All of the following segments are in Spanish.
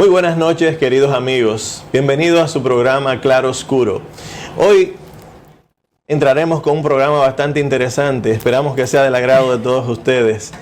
Muy buenas noches, queridos amigos. Bienvenidos a su programa Claro Oscuro. Hoy entraremos con un programa bastante interesante. Esperamos que sea del agrado de todos ustedes.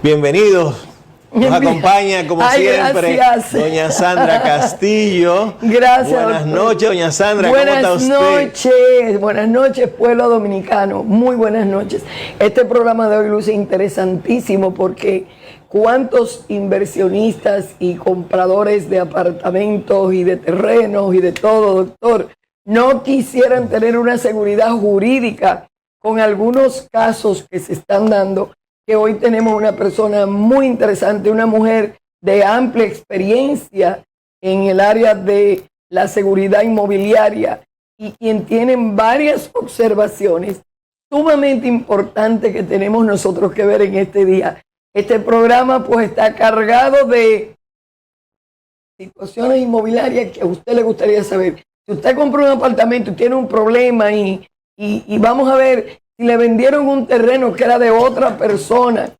Bienvenidos. Nos acompaña, como siempre, gracias. doña Sandra Castillo. Gracias. Buenas noches, doña Sandra. ¿Cómo está usted? Buenas noches, pueblo dominicano. Muy buenas noches. Este programa de hoy luce interesantísimo porque cuántos inversionistas y compradores de apartamentos y de terrenos y de todo, doctor, no quisieran tener una seguridad jurídica con algunos casos que se están dando. Que hoy tenemos una persona muy interesante, una mujer de amplia experiencia en el área de la seguridad inmobiliaria y quien tiene varias observaciones sumamente importantes que tenemos nosotros que ver en este día. Este programa pues está cargado de situaciones inmobiliarias que a usted le gustaría saber. Si usted compró un apartamento y tiene un problema y vamos a ver si le vendieron un terreno que era de otra persona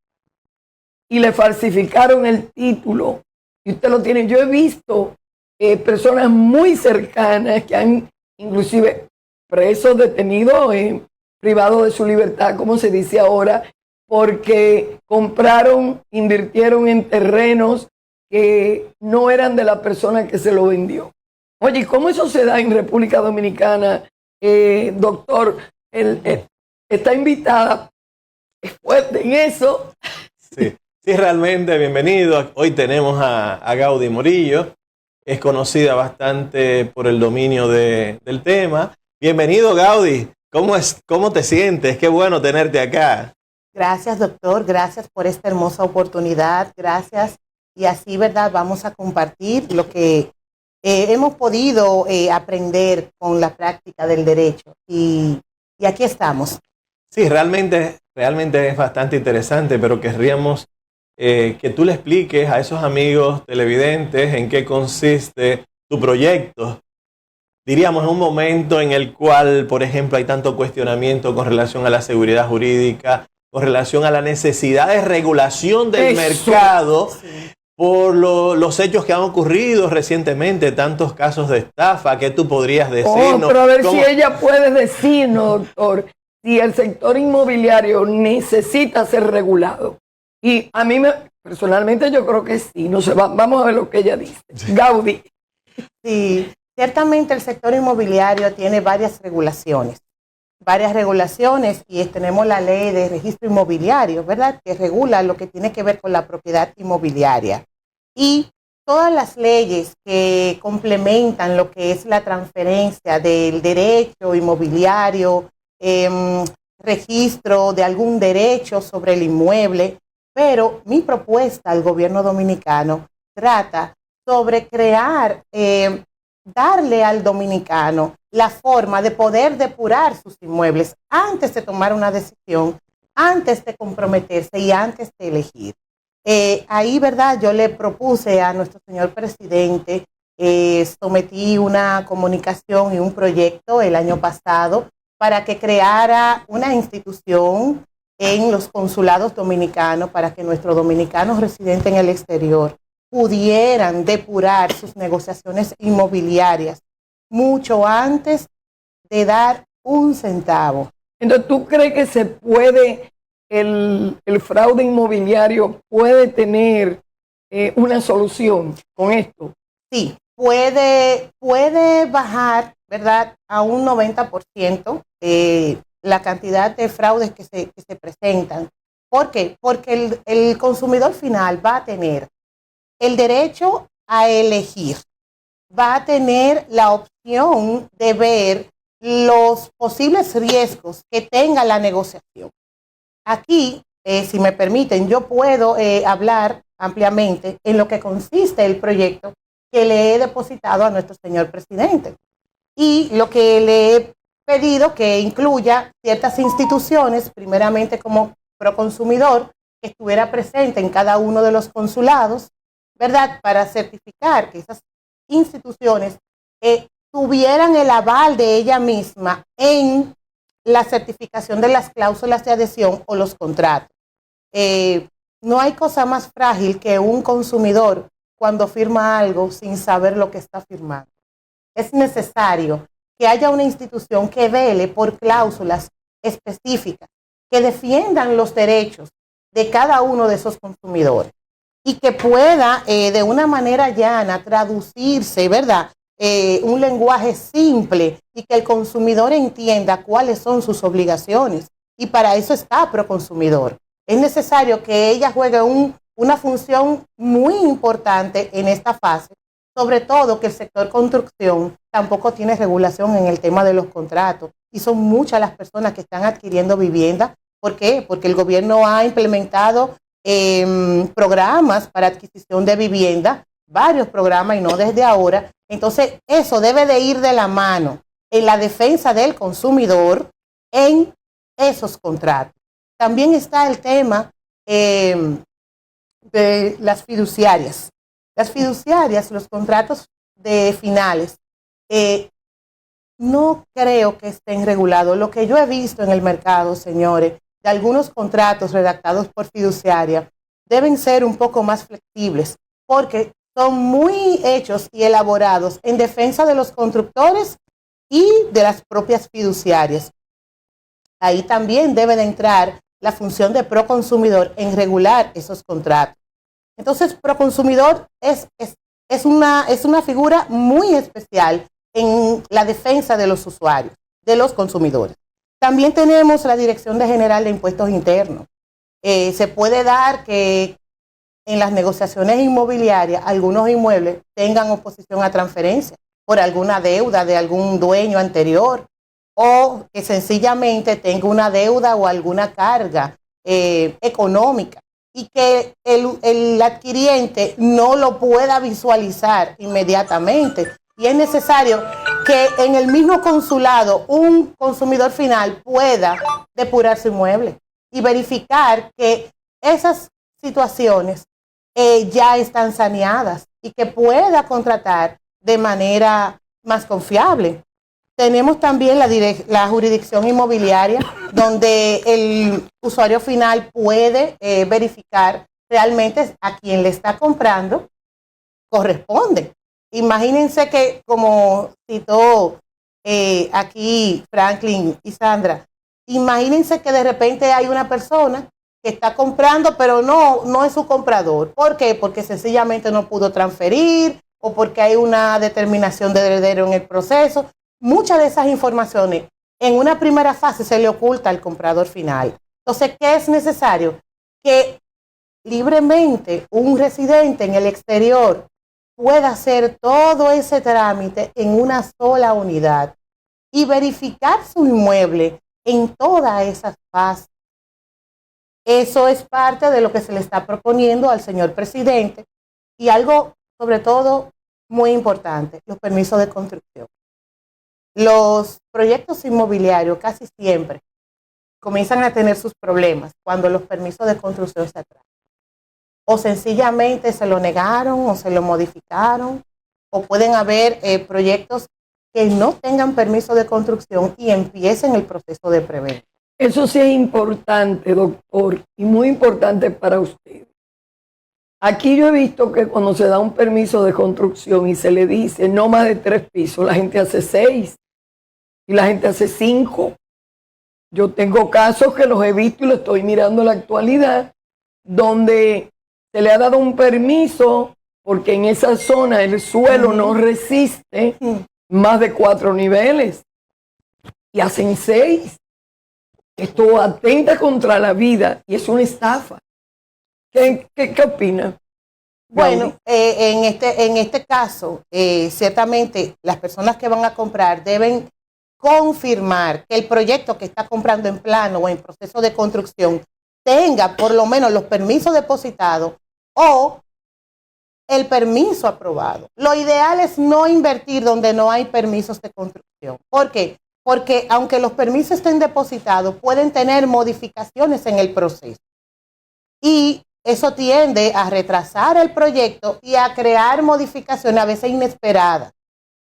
y le falsificaron el título y usted lo tiene. Yo he visto personas muy cercanas que han inclusive presos, detenidos, privados de su libertad, como se dice ahora, porque compraron, invirtieron en terrenos que no eran de la persona que se lo vendió. Oye, ¿cómo eso se da en República Dominicana, doctor? Está invitada, es fuerte en eso. Sí, realmente, bienvenido. Hoy tenemos a Gaudy Morillo, es conocida bastante por el dominio del tema. Bienvenido, Gaudy. ¿Cómo te sientes? Qué bueno tenerte acá. Gracias, doctor. Gracias por esta hermosa oportunidad. Gracias. Y así, ¿verdad? Vamos a compartir lo que hemos podido aprender con la práctica del derecho. Y aquí estamos. Sí, realmente es bastante interesante, pero querríamos que tú le expliques a esos amigos televidentes en qué consiste tu proyecto. Diríamos, en un momento en el cual, por ejemplo, hay tanto cuestionamiento con relación a la seguridad jurídica, con relación a la necesidad de regulación del mercado, sí, por los hechos que han ocurrido recientemente, tantos casos de estafa. ¿Qué tú podrías decirnos? Pero a ver si ella puede decirnos, doctor, si el sector inmobiliario necesita ser regulado. Y a mí, personalmente, yo creo que sí. No sé, vamos a ver lo que ella dice. Sí. Gaudy. Sí, ciertamente el sector inmobiliario tiene varias regulaciones y tenemos la ley de registro inmobiliario, ¿verdad? Que regula lo que tiene que ver con la propiedad inmobiliaria. Y todas las leyes que complementan lo que es la transferencia del derecho inmobiliario, registro de algún derecho sobre el inmueble, pero mi propuesta al gobierno dominicano trata sobre crear, darle al dominicano la forma de poder depurar sus inmuebles antes de tomar una decisión, antes de comprometerse y antes de elegir. Ahí, ¿verdad? Yo le propuse a nuestro señor presidente, sometí una comunicación y un proyecto el año pasado para que creara una institución en los consulados dominicanos para que nuestros dominicanos residentes en el exterior pudieran depurar sus negociaciones inmobiliarias mucho antes de dar un centavo. Entonces, ¿tú crees que se puede, el fraude inmobiliario puede tener una solución con esto? Sí, puede bajar, ¿verdad?, a un 90% la cantidad de fraudes que se presentan. ¿Por qué? Porque el consumidor final va a tener el derecho a elegir, va a tener la opción de ver los posibles riesgos que tenga la negociación. Aquí, si me permiten, yo puedo hablar ampliamente en lo que consiste el proyecto que le he depositado a nuestro señor presidente y lo que le he pedido que incluya ciertas instituciones, primeramente como Proconsumidor, que estuviera presente en cada uno de los consulados, ¿verdad?, para certificar que esas instituciones tuvieran el aval de ella misma en la certificación de las cláusulas de adhesión o los contratos. No hay cosa más frágil que un consumidor cuando firma algo sin saber lo que está firmando. Es necesario que haya una institución que vele por cláusulas específicas, que defiendan los derechos de cada uno de esos consumidores y que pueda de una manera llana traducirse, ¿verdad? Un lenguaje simple y que el consumidor entienda cuáles son sus obligaciones. Y para eso está Proconsumidor. Es necesario que ella juegue una función muy importante en esta fase, sobre todo que el sector construcción tampoco tiene regulación en el tema de los contratos y son muchas las personas que están adquiriendo vivienda. ¿Por qué? Porque el gobierno ha implementado programas para adquisición de vivienda, varios programas y no desde ahora. Entonces, eso debe de ir de la mano en la defensa del consumidor en esos contratos. También está el tema de las fiduciarias. Las fiduciarias, los contratos de finales, no creo que estén regulados. Lo que yo he visto en el mercado, señores, de algunos contratos redactados por fiduciaria, deben ser un poco más flexibles, porque son muy hechos y elaborados en defensa de los constructores y de las propias fiduciarias. Ahí también debe de entrar la función de Proconsumidor en regular esos contratos. Entonces, Proconsumidor es una figura muy especial en la defensa de los usuarios, de los consumidores. También tenemos la Dirección General de Impuestos Internos. Se puede dar que en las negociaciones inmobiliarias algunos inmuebles tengan oposición a transferencia por alguna deuda de algún dueño anterior o que sencillamente tenga una deuda o alguna carga económica y que el adquiriente no lo pueda visualizar inmediatamente. Y es necesario que en el mismo consulado un consumidor final pueda depurar su inmueble y verificar que esas situaciones ya están saneadas y que pueda contratar de manera más confiable. Tenemos también la jurisdicción inmobiliaria, donde el usuario final puede verificar realmente a quien le está comprando corresponde. Imagínense que, como citó aquí Franklin y Sandra, imagínense que de repente hay una persona que está comprando, pero no es su comprador. ¿Por qué? Porque sencillamente no pudo transferir o porque hay una determinación de heredero en el proceso. Muchas de esas informaciones en una primera fase se le oculta al comprador final. Entonces, ¿qué es necesario? Que libremente un residente en el exterior pueda hacer todo ese trámite en una sola unidad y verificar su inmueble en todas esas fases. Eso es parte de lo que se le está proponiendo al señor presidente y algo, sobre todo, muy importante, los permisos de construcción. Los proyectos inmobiliarios casi siempre comienzan a tener sus problemas cuando los permisos de construcción se atrasan. O sencillamente se lo negaron o se lo modificaron, o pueden haber proyectos que no tengan permiso de construcción y empiecen el proceso de preventa. Eso sí es importante, doctor, y muy importante para usted. Aquí yo he visto que cuando se da un permiso de construcción y se le dice no más de 3 pisos, la gente hace 6 y la gente hace 5. Yo tengo casos que los he visto y lo estoy mirando en la actualidad, donde se le ha dado un permiso porque en esa zona el suelo no resiste más de 4 niveles y hacen 6. Esto atenta contra la vida y es una estafa. ¿Qué opina? Bueno, en este caso, ciertamente las personas que van a comprar deben confirmar que el proyecto que está comprando en plano o en proceso de construcción tenga por lo menos los permisos depositados o el permiso aprobado. Lo ideal es no invertir donde no hay permisos de construcción. ¿Por qué? Porque aunque los permisos estén depositados, pueden tener modificaciones en el proceso. Y eso tiende a retrasar el proyecto y a crear modificaciones a veces inesperadas.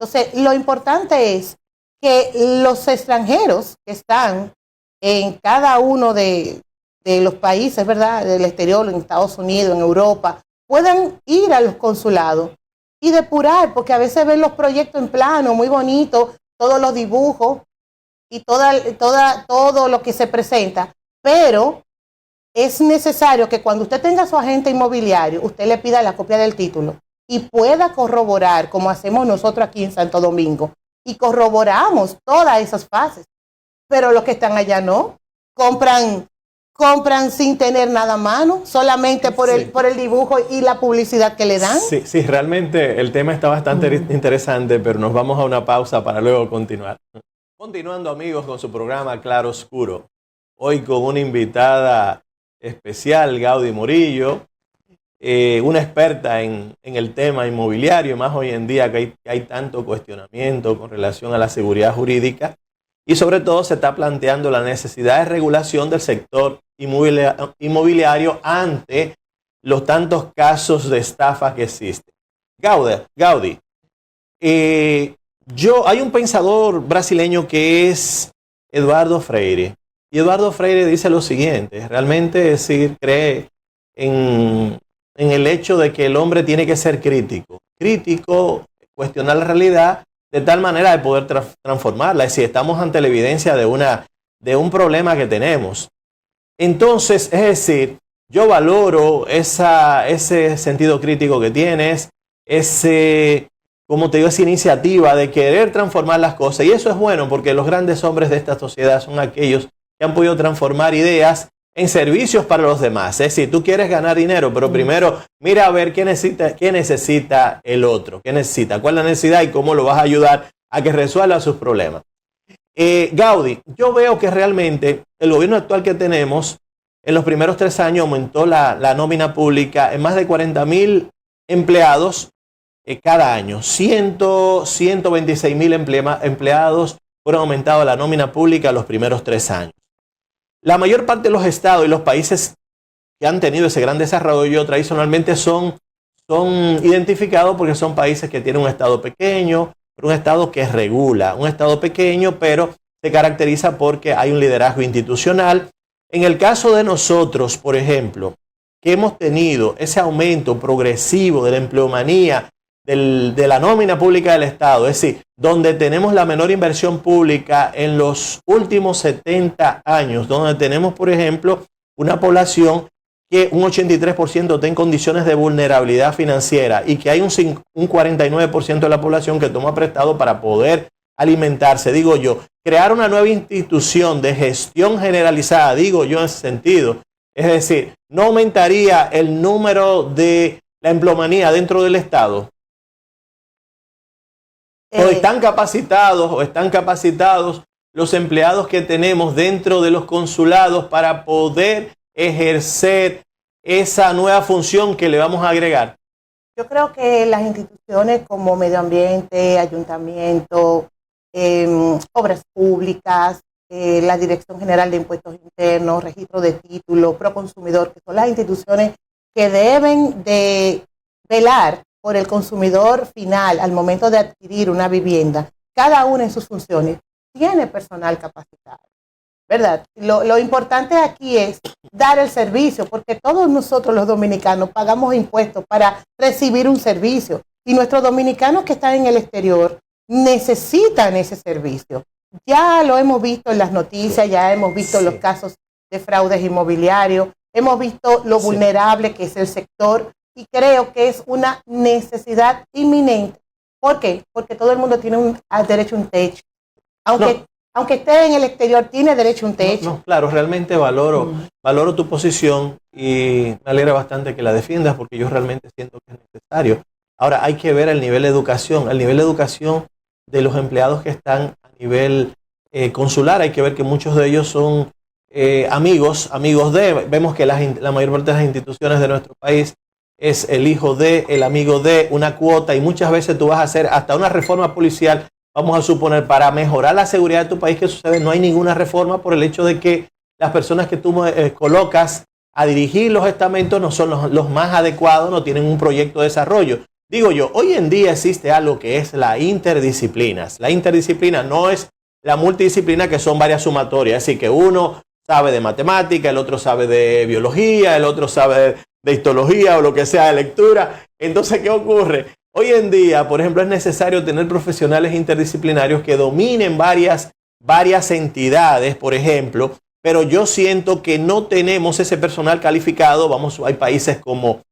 Entonces, lo importante es que los extranjeros que están en cada uno de los países, ¿verdad?, del exterior, en Estados Unidos, en Europa, puedan ir a los consulados y depurar, porque a veces ven los proyectos en plano, muy bonitos, todos los dibujos y todo lo que se presenta, pero es necesario que cuando usted tenga su agente inmobiliario, usted le pida la copia del título y pueda corroborar, como hacemos nosotros aquí en Santo Domingo, y corroboramos todas esas fases. Pero los que están allá no, compran sin tener nada a mano, solamente por el dibujo y la publicidad que le dan. Sí, realmente el tema está bastante interesante, pero nos vamos a una pausa para luego continuar. Continuando, amigos, con su programa Claro Oscuro. Hoy con una invitada especial, Gaudí Morillo, una experta en el tema inmobiliario, más hoy en día que hay tanto cuestionamiento con relación a la seguridad jurídica, y sobre todo se está planteando la necesidad de regulación del sector inmobiliario ante los tantos casos de estafa que existen. Gaudí, hay un pensador brasileño que es Eduardo Freire, y Eduardo Freire dice lo siguiente, realmente cree en el hecho de que el hombre tiene que ser crítico, cuestionar la realidad de tal manera de poder transformarla. Es decir, estamos ante la evidencia de un problema que tenemos. Entonces, es decir, yo valoro ese sentido crítico que tienes, como te digo, esa iniciativa de querer transformar las cosas. Y eso es bueno porque los grandes hombres de esta sociedad son aquellos que han podido transformar ideas en servicios para los demás. Es decir, tú quieres ganar dinero, pero primero mira a ver qué necesita el otro, cuál es la necesidad y cómo lo vas a ayudar a que resuelva sus problemas. Gaudí, yo veo que realmente el gobierno actual que tenemos, en los primeros 3 años aumentó la nómina pública en más de 40,000 empleados cada año. 126,000 empleados fueron aumentados la nómina pública en los primeros 3 años. La mayor parte de los estados y los países que han tenido ese gran desarrollo tradicionalmente son identificados porque son países que tienen un estado pequeño, pero un estado que regula, un estado pequeño, pero se caracteriza porque hay un liderazgo institucional. En el caso de nosotros, por ejemplo, que hemos tenido ese aumento progresivo de la empleomanía, de la nómina pública del Estado, es decir, donde tenemos la menor inversión pública en los últimos 70 años, donde tenemos, por ejemplo, una población que un 83% está en condiciones de vulnerabilidad financiera y que hay un 49% de la población que toma prestado para poder alimentarse. Digo yo, crear una nueva institución de gestión generalizada, digo yo en ese sentido, es decir, no aumentaría el número de la empleomanía dentro del Estado. ¿O están capacitados los empleados que tenemos dentro de los consulados para poder ejercer esa nueva función que le vamos a agregar? Yo creo que las instituciones como medio ambiente, ayuntamiento, obras públicas, la Dirección General de Impuestos Internos, registro de títulos, Proconsumidor, que son las instituciones que deben de velar por el consumidor final al momento de adquirir una vivienda, cada una en sus funciones, tiene personal capacitado, ¿verdad? Lo importante aquí es dar el servicio, porque todos nosotros los dominicanos pagamos impuestos para recibir un servicio y nuestros dominicanos que están en el exterior necesitan ese servicio. Ya lo hemos visto en las noticias, ya hemos visto los casos de fraudes inmobiliarios, hemos visto lo vulnerable que es el sector. Y creo que es una necesidad inminente. ¿Por qué? Porque todo el mundo tiene derecho a un techo. Aunque esté en el exterior, tiene derecho a un techo. Claro, realmente valoro tu posición y me alegra bastante que la defiendas porque yo realmente siento que es necesario. Ahora, hay que ver el nivel de educación de los empleados que están a nivel consular. Hay que ver que muchos de ellos son amigos vemos que la mayor parte de las instituciones de nuestro país es el hijo de, el amigo de, una cuota, y muchas veces tú vas a hacer hasta una reforma policial, vamos a suponer, para mejorar la seguridad de tu país. ¿Qué sucede? No hay ninguna reforma por el hecho de que las personas que tú colocas a dirigir los estamentos no son los más adecuados, no tienen un proyecto de desarrollo. Digo yo, hoy en día existe algo que es la interdisciplinas. La interdisciplina no es la multidisciplina, que son varias sumatorias, así que uno sabe de matemática, el otro sabe de biología, el otro sabe de histología o lo que sea de lectura. Entonces, ¿qué ocurre? Hoy en día, por ejemplo, es necesario tener profesionales interdisciplinarios que dominen varias entidades, por ejemplo, pero yo siento que no tenemos ese personal calificado. Hay países como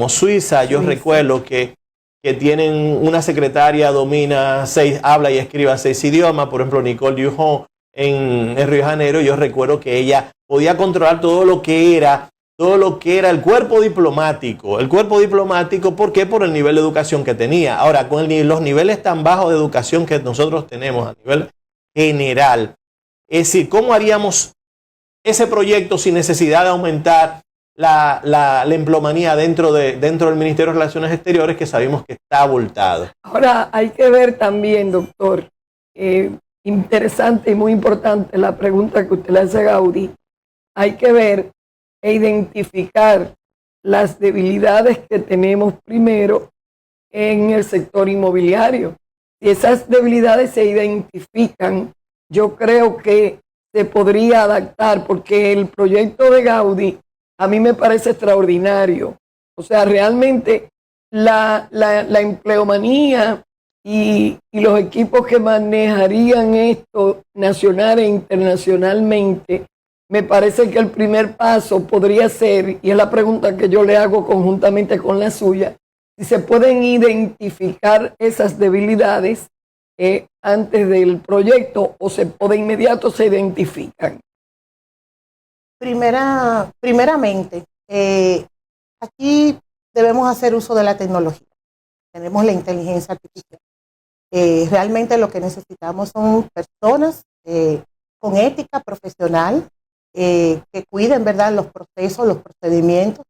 Suiza, yo recuerdo que tienen una secretaria, habla y escribe 6 idiomas, por ejemplo, Nicole Duhon en Río de Janeiro. Yo recuerdo que ella podía controlar todo lo que era el cuerpo diplomático. El cuerpo diplomático, ¿por qué? Por el nivel de educación que tenía. Ahora, con los niveles tan bajos de educación que nosotros tenemos a nivel general, es decir, ¿cómo haríamos ese proyecto sin necesidad de aumentar la empleomanía dentro del Ministerio de Relaciones Exteriores, que sabemos que está abultado? Ahora, hay que ver también, doctor, interesante y muy importante la pregunta que usted le hace a Gaudí. Hay que ver e identificar las debilidades que tenemos primero en el sector inmobiliario. Si esas debilidades se identifican, yo creo que se podría adaptar, porque el proyecto de Gaudí a mí me parece extraordinario. O sea, realmente la empleomanía y los equipos que manejarían esto nacional e internacionalmente, me parece que el primer paso podría ser, y es la pregunta que yo le hago conjuntamente con la suya, si se pueden identificar esas debilidades antes del proyecto, o de inmediato se identifican. Primeramente, aquí debemos hacer uso de la tecnología. Tenemos la inteligencia artificial. Realmente lo que necesitamos son personas con ética profesional, que cuiden, ¿verdad?, los procesos, los procedimientos,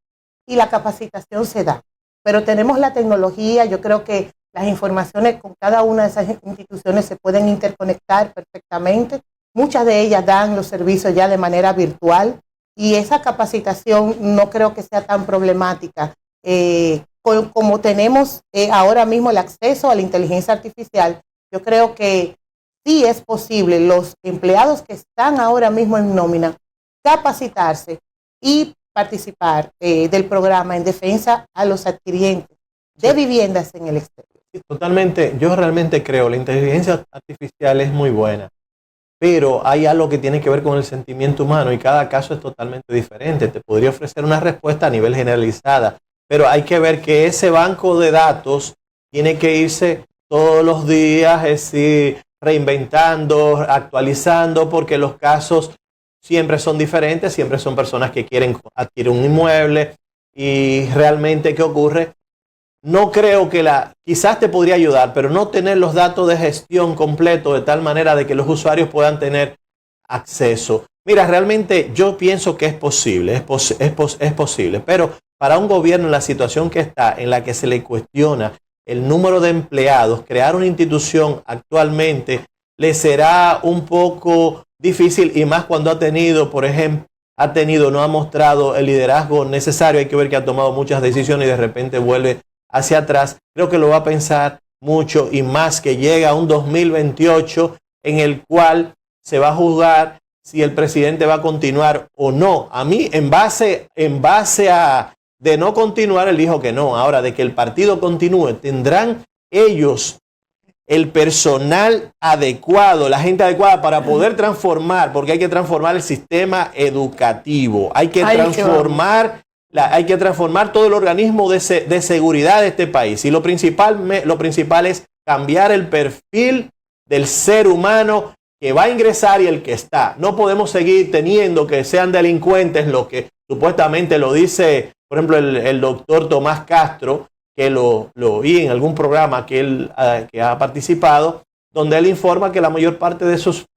y la capacitación se da. Pero tenemos la tecnología. Yo creo que las informaciones con cada una de esas instituciones se pueden interconectar perfectamente. Muchas de ellas dan los servicios ya de manera virtual, y esa capacitación no creo que sea tan problemática. Como tenemos ahora mismo el acceso a la inteligencia artificial, yo creo que sí es posible los empleados que están ahora mismo en nómina capacitarse y participar del programa en defensa a los adquirientes de viviendas en el exterior. Totalmente, yo realmente creo la inteligencia artificial es muy buena, pero hay algo que tiene que ver con el sentimiento humano, y cada caso es totalmente diferente. Te podría ofrecer una respuesta a nivel generalizada, pero hay que ver que ese banco de datos tiene que irse todos los días, es decir, reinventando, actualizando, porque los casos siempre son diferentes, siempre son personas que quieren adquirir un inmueble, y realmente, ¿qué ocurre? No creo que quizás te podría ayudar, pero no tener los datos de gestión completo de tal manera de que los usuarios puedan tener acceso. Mira, realmente yo pienso que es posible, es posible, pero para un gobierno en la situación que está, en la que se le cuestiona el número de empleados, crear una institución actualmente le será un poco difícil, y más cuando no ha mostrado el liderazgo necesario. Hay que ver que ha tomado muchas decisiones y de repente vuelve hacia atrás. Creo que lo va a pensar mucho, y más que llega a un 2028 en el cual se va a juzgar si el presidente va a continuar o no. A mí, en base a de no continuar, él dijo que no. Ahora, de que el partido continúe, tendrán ellos el personal adecuado, la gente adecuada para poder transformar, porque hay que transformar el sistema educativo, hay que transformar todo el organismo de seguridad de este país. Y lo principal es cambiar el perfil del ser humano que va a ingresar y el que está. No podemos seguir teniendo que sean delincuentes, lo que supuestamente lo dice, por ejemplo, el doctor Tomás Castro, que lo oí en algún programa que ha participado, donde él informa que la mayor parte de esos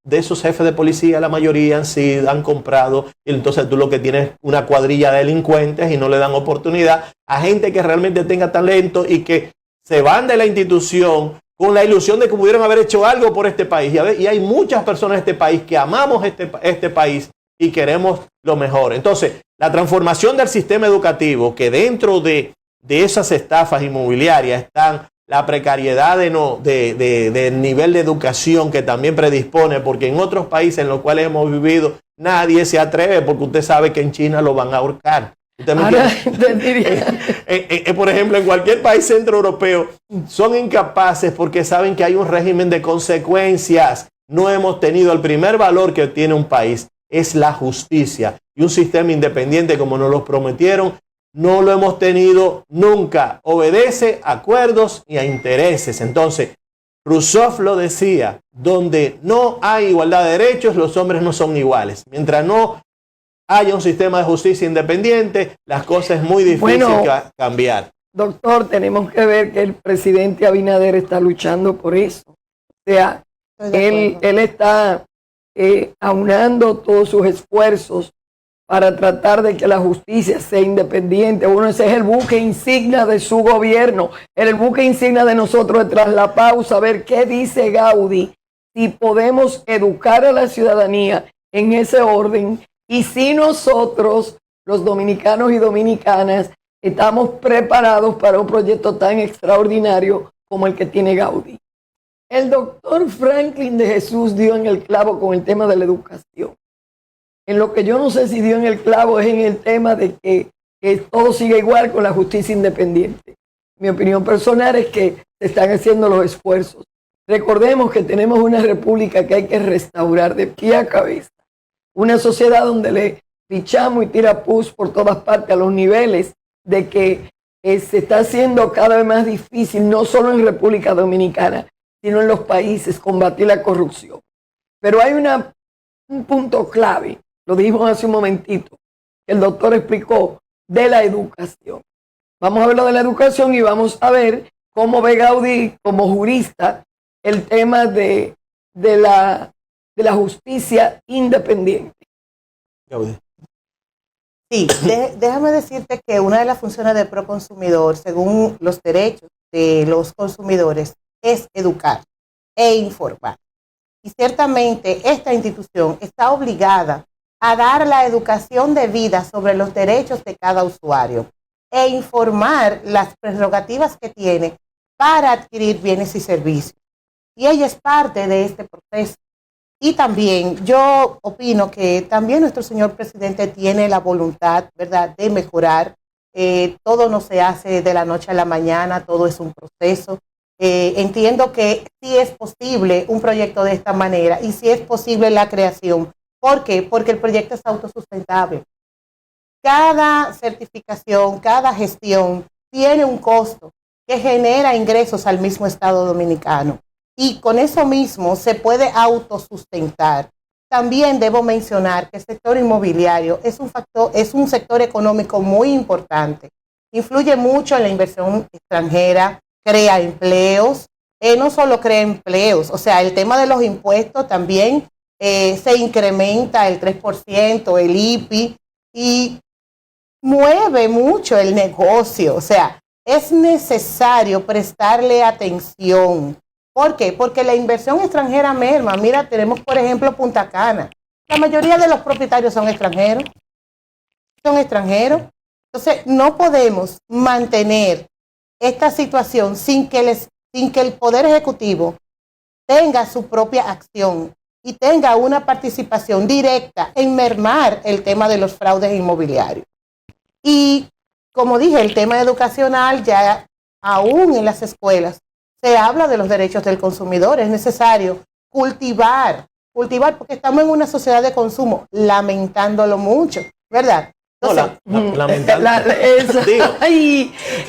jefes de policía, la mayoría han comprado, y entonces tú lo que tienes es una cuadrilla de delincuentes, y no le dan oportunidad a gente que realmente tenga talento y que se van de la institución con la ilusión de que pudieron haber hecho algo por este país. Y hay muchas personas en este país que amamos este país y queremos lo mejor. Entonces, la transformación del sistema educativo, que dentro de esas estafas inmobiliarias están la precariedad del nivel de educación que también predispone, porque en otros países en los cuales hemos vivido nadie se atreve, porque usted sabe que en China lo van a ahorcar. Ahora, te diría. Por ejemplo, en cualquier país centroeuropeo son incapaces porque saben que hay un régimen de consecuencias. No hemos tenido el primer valor que tiene un país, es la justicia. Y un sistema independiente como nos lo prometieron, no lo hemos tenido nunca. Obedece a acuerdos y a intereses. Entonces, Rousseff lo decía, donde no hay igualdad de derechos, los hombres no son iguales. Mientras no haya un sistema de justicia independiente, las cosas es muy difícil cambiar. Doctor, tenemos que ver que el presidente Abinader está luchando por eso. O sea, él está aunando todos sus esfuerzos para tratar de que la justicia sea independiente. Uno, ese es el buque insignia de su gobierno, el buque insignia de nosotros. Tras la pausa, a ver qué dice Gaudí, si podemos educar a la ciudadanía en ese orden y si nosotros, los dominicanos y dominicanas, estamos preparados para un proyecto tan extraordinario como el que tiene Gaudí. El doctor Franklin de Jesús dio en el clavo con el tema de la educación. En lo que yo no sé si dio en el clavo es en el tema de que todo sigue igual con la justicia independiente. Mi opinión personal es que se están haciendo los esfuerzos. Recordemos que tenemos una república que hay que restaurar de pie a cabeza. Una sociedad donde le pichamos y tira pus por todas partes a los niveles de que se está haciendo cada vez más difícil, no solo en República Dominicana, sino en los países, combatir la corrupción. Pero hay un punto clave, lo dijimos hace un momentito, que el doctor explicó, de la educación. Vamos a ver lo de la educación y vamos a ver cómo ve Gaudí como jurista el tema de la justicia independiente. Gaudí. Sí, déjame decirte que una de las funciones del Proconsumidor, según los derechos de los consumidores, es educar e informar. Y ciertamente esta institución está obligada a dar la educación debida sobre los derechos de cada usuario e informar las prerrogativas que tiene para adquirir bienes y servicios. Y ella es parte de este proceso. Y también yo opino que también nuestro señor presidente tiene la voluntad, ¿verdad?, de mejorar. Todo no se hace de la noche a la mañana, todo es un proceso. Entiendo que sí es posible un proyecto de esta manera y sí es posible la creación. ¿Por qué? Porque el proyecto es autosustentable. Cada certificación, cada gestión tiene un costo que genera ingresos al mismo Estado dominicano. Y con eso mismo se puede autosustentar. También debo mencionar que el sector inmobiliario es un sector económico muy importante. Influye mucho en la inversión extranjera, crea empleos, no solo crea empleos, o sea, el tema de los impuestos también se incrementa el 3%, el IPI, y mueve mucho el negocio. O sea, es necesario prestarle atención. ¿Por qué? Porque la inversión extranjera merma. Mira, tenemos por ejemplo Punta Cana. La mayoría de los propietarios son extranjeros. Entonces, no podemos mantener esta situación sin que el Poder Ejecutivo tenga su propia acción y tenga una participación directa en mermar el tema de los fraudes inmobiliarios. Y, como dije, el tema educacional, ya aún en las escuelas, se habla de los derechos del consumidor. Es necesario cultivar, porque estamos en una sociedad de consumo, lamentándolo mucho, ¿verdad? Entonces,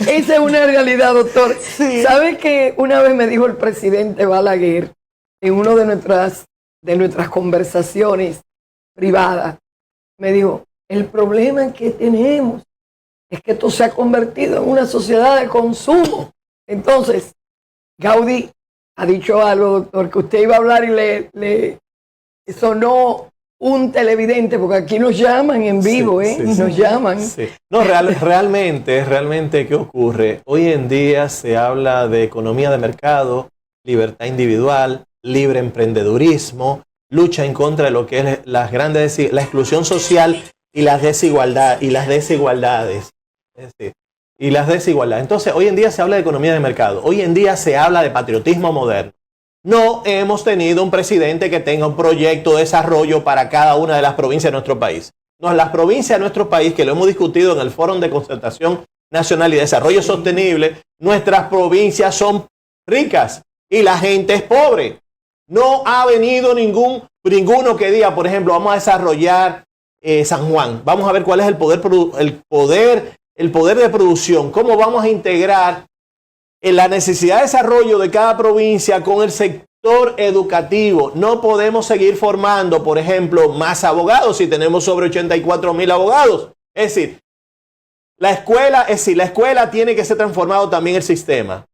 esa es una realidad, doctor. Sí. ¿Sabe que una vez me dijo el presidente Balaguer en una de nuestras conversaciones privadas? Me dijo, el problema que tenemos es que esto se ha convertido en una sociedad de consumo. Entonces, Gaudí ha dicho algo, doctor, que usted iba a hablar y le sonó un televidente, porque aquí nos llaman en vivo, nos llaman. Sí. No, realmente, ¿qué ocurre? Hoy en día se habla de economía de mercado, libertad individual, libre emprendedurismo, lucha en contra de lo que es la exclusión social y las desigualdades. Entonces, hoy en día se habla de economía de mercado. Hoy en día se habla de patriotismo moderno. No hemos tenido un presidente que tenga un proyecto de desarrollo para cada una de las provincias de nuestro país. las provincias de nuestro país, que lo hemos discutido en el Foro de Concertación Nacional y Desarrollo Sostenible, nuestras provincias son ricas y la gente es pobre. No ha venido ninguno que diga, por ejemplo, vamos a desarrollar San Juan. Vamos a ver cuál es el poder de producción. Cómo vamos a integrar la necesidad de desarrollo de cada provincia con el sector educativo. No podemos seguir formando, por ejemplo, más abogados si tenemos sobre 84,000 abogados. Es decir, la escuela tiene que ser transformado también el sistema.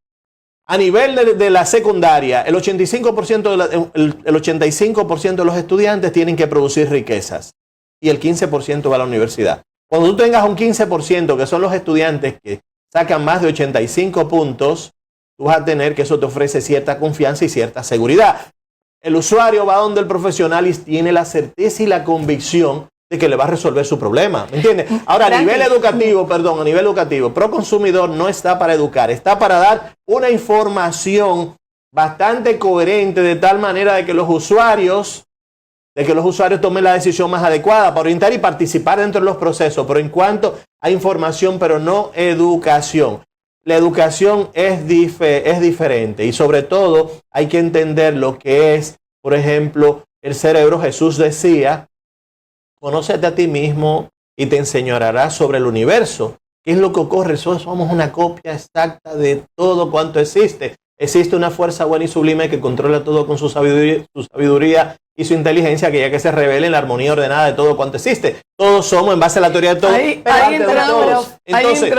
A nivel de la secundaria, el 85% de los estudiantes tienen que producir riquezas y el 15% va a la universidad. Cuando tú tengas un 15%, que son los estudiantes que sacan más de 85 puntos, tú vas a tener que eso te ofrece cierta confianza y cierta seguridad. El usuario va donde el profesional y tiene la certeza y la convicción de que le va a resolver su problema. ¿Me entiendes? Ahora, a nivel educativo, Proconsumidor no está para educar, está para dar una información bastante coherente de tal manera de que los usuarios tomen la decisión más adecuada para orientar y participar dentro de los procesos, pero en cuanto a información, pero no educación. La educación es diferente y sobre todo hay que entender lo que es, por ejemplo, el cerebro. Jesús decía, conócete a ti mismo y te enseñará sobre el universo. ¿Qué es lo que ocurre? Somos una copia exacta de todo cuanto existe. Existe una fuerza buena y sublime que controla todo con su sabiduría y su inteligencia, que ya que se revela en la armonía ordenada de todo cuanto existe. Todos somos en base a la teoría de todo. Ahí entramos, entonces,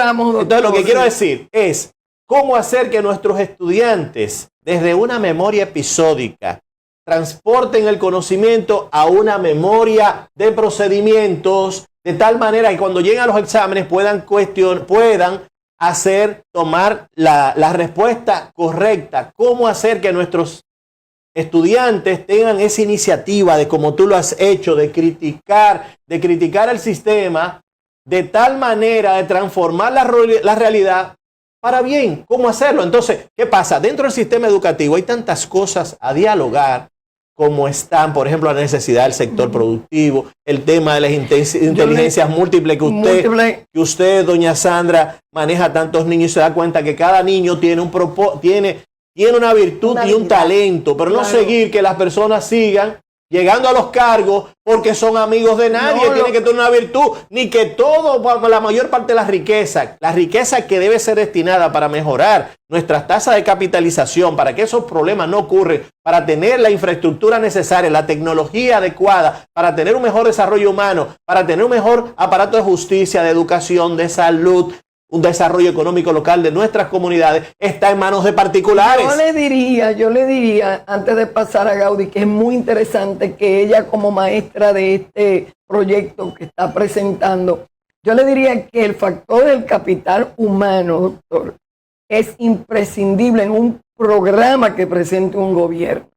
lo que quiero decir es cómo hacer que nuestros estudiantes, desde una memoria episódica, transporten el conocimiento a una memoria de procedimientos, de tal manera que cuando lleguen a los exámenes puedan tomar la respuesta correcta. Cómo hacer que nuestros estudiantes tengan esa iniciativa de, como tú lo has hecho, de criticar el sistema, de tal manera de transformar la realidad para bien. ¿Cómo hacerlo? Entonces, ¿qué pasa? Dentro del sistema educativo hay tantas cosas a dialogar, como están, por ejemplo, la necesidad del sector productivo, el tema de las inteligencias múltiples que usted, doña Sandra, maneja tantos niños y se da cuenta que cada niño tiene una virtud y un talento, pero no seguir que las personas sigan llegando a los cargos porque son amigos de nadie, tiene que tener una virtud, ni que la mayor parte de la riqueza que debe ser destinada para mejorar nuestras tasas de capitalización, para que esos problemas no ocurran, para tener la infraestructura necesaria, la tecnología adecuada, para tener un mejor desarrollo humano, para tener un mejor aparato de justicia, de educación, de salud, un desarrollo económico local de nuestras comunidades, está en manos de particulares. Yo le diría, antes de pasar a Gaudí, que es muy interesante que ella, como maestra de este proyecto que está presentando, yo le diría que el factor del capital humano, doctor, es imprescindible en un programa que presente un gobierno.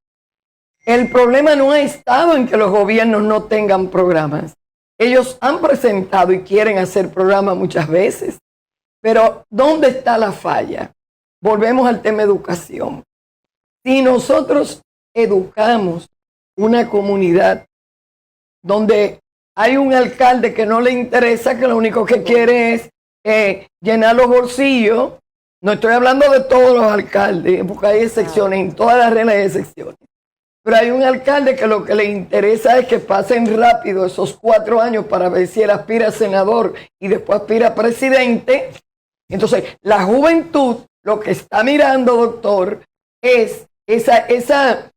El problema no ha estado en que los gobiernos no tengan programas. Ellos han presentado y quieren hacer programas muchas veces. Pero, ¿dónde está la falla? Volvemos al tema educación. Si nosotros educamos una comunidad donde hay un alcalde que no le interesa, que lo único que quiere es llenar los bolsillos, no estoy hablando de todos los alcaldes, porque hay excepciones, en todas las reglas hay excepciones. Pero hay un alcalde que lo que le interesa es que pasen rápido esos 4 años para ver si él aspira a senador y después aspira a presidente. Entonces, la juventud lo que está mirando, doctor, es esa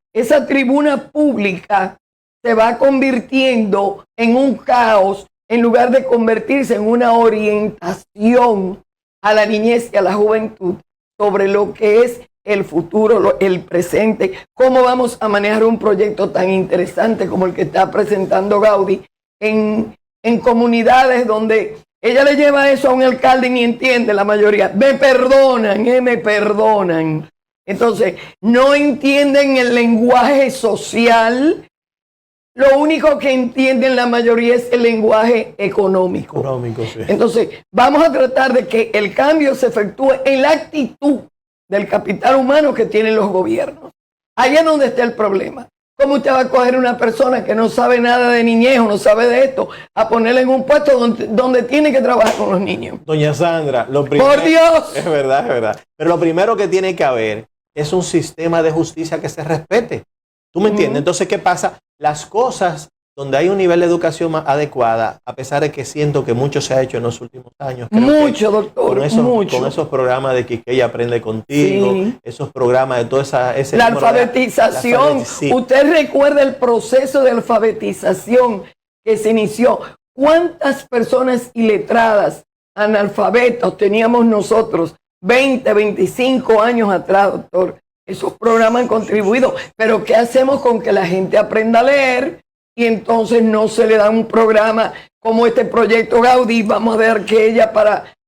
tribuna pública se va convirtiendo en un caos en lugar de convertirse en una orientación a la niñez y a la juventud sobre lo que es el futuro, el presente, cómo vamos a manejar un proyecto tan interesante como el que está presentando Gaudí en comunidades donde ella le lleva eso a un alcalde y ni entiende la mayoría. Me perdonan. Entonces, no entienden el lenguaje social. Lo único que entienden la mayoría es el lenguaje económico. Sí. Entonces, vamos a tratar de que el cambio se efectúe en la actitud del capital humano que tienen los gobiernos. Ahí es donde está el problema. ¿Cómo usted va a coger una persona que no sabe nada de niñez o no sabe de esto, a ponerla en un puesto donde tiene que trabajar con los niños? Doña Sandra, lo primero... ¡Por Dios! Es verdad, es verdad. Pero lo primero que tiene que haber es un sistema de justicia que se respete. ¿Tú me entiendes? Entonces, ¿qué pasa? Las cosas donde hay un nivel de educación más adecuada, a pesar de que siento que mucho se ha hecho en los últimos años. Mucho, doctor, mucho. Con esos programas de Quiqueya Aprende Contigo, Sí. esos programas de toda ese La número alfabetización. Sí. Usted recuerda el proceso de alfabetización que se inició. ¿Cuántas personas iletradas, analfabetos teníamos nosotros 20, 25 años atrás, doctor? Esos programas han contribuido. Pero ¿qué hacemos con que la gente aprenda a leer y entonces no se le da un programa como este proyecto Gaudí? Vamos a ver que ella,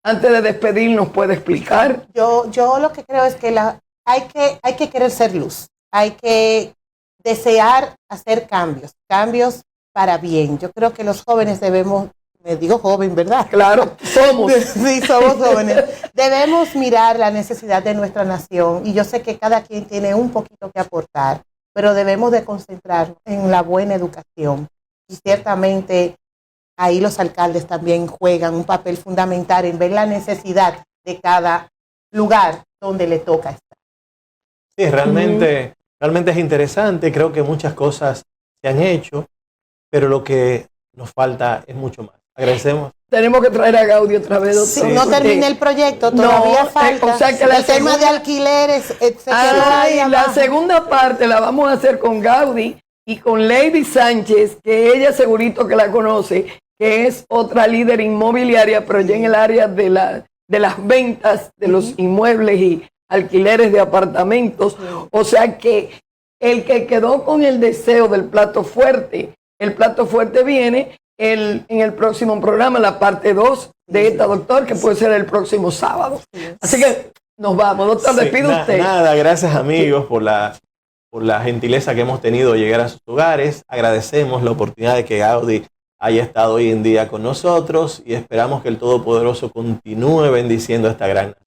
antes de despedirnos, puede explicar. Yo lo que creo es que hay que querer ser luz, hay que desear hacer cambios para bien. Yo creo que los jóvenes debemos, me digo joven, ¿verdad? Claro, somos. Sí, somos jóvenes. Debemos mirar la necesidad de nuestra nación y yo sé que cada quien tiene un poquito que aportar, pero debemos de concentrarnos en la buena educación. Y ciertamente ahí los alcaldes también juegan un papel fundamental en ver la necesidad de cada lugar donde le toca estar. Sí, realmente es interesante. Creo que muchas cosas se han hecho, pero lo que nos falta es mucho más. Agradecemos. Tenemos que traer a Gaudí otra vez, doctor. Sí, no termina el proyecto, todavía falta. O sea que el tema de alquileres, etcétera. La segunda parte la vamos a hacer con Gaudí y con Lady Sánchez, que ella segurito que la conoce, que es otra líder inmobiliaria, pero ya en el área de las ventas de los inmuebles y alquileres de apartamentos. O sea que el que quedó con el deseo del plato fuerte, el plato fuerte viene en el próximo programa, la parte 2 de esta, doctor, que puede ser el próximo sábado. Así que nos vamos, doctor, despide usted. Nada, gracias amigos por la gentileza que hemos tenido de llegar a sus hogares. Agradecemos la oportunidad de que Gaudí haya estado hoy en día con nosotros y esperamos que el Todopoderoso continúe bendiciendo a esta gran nación.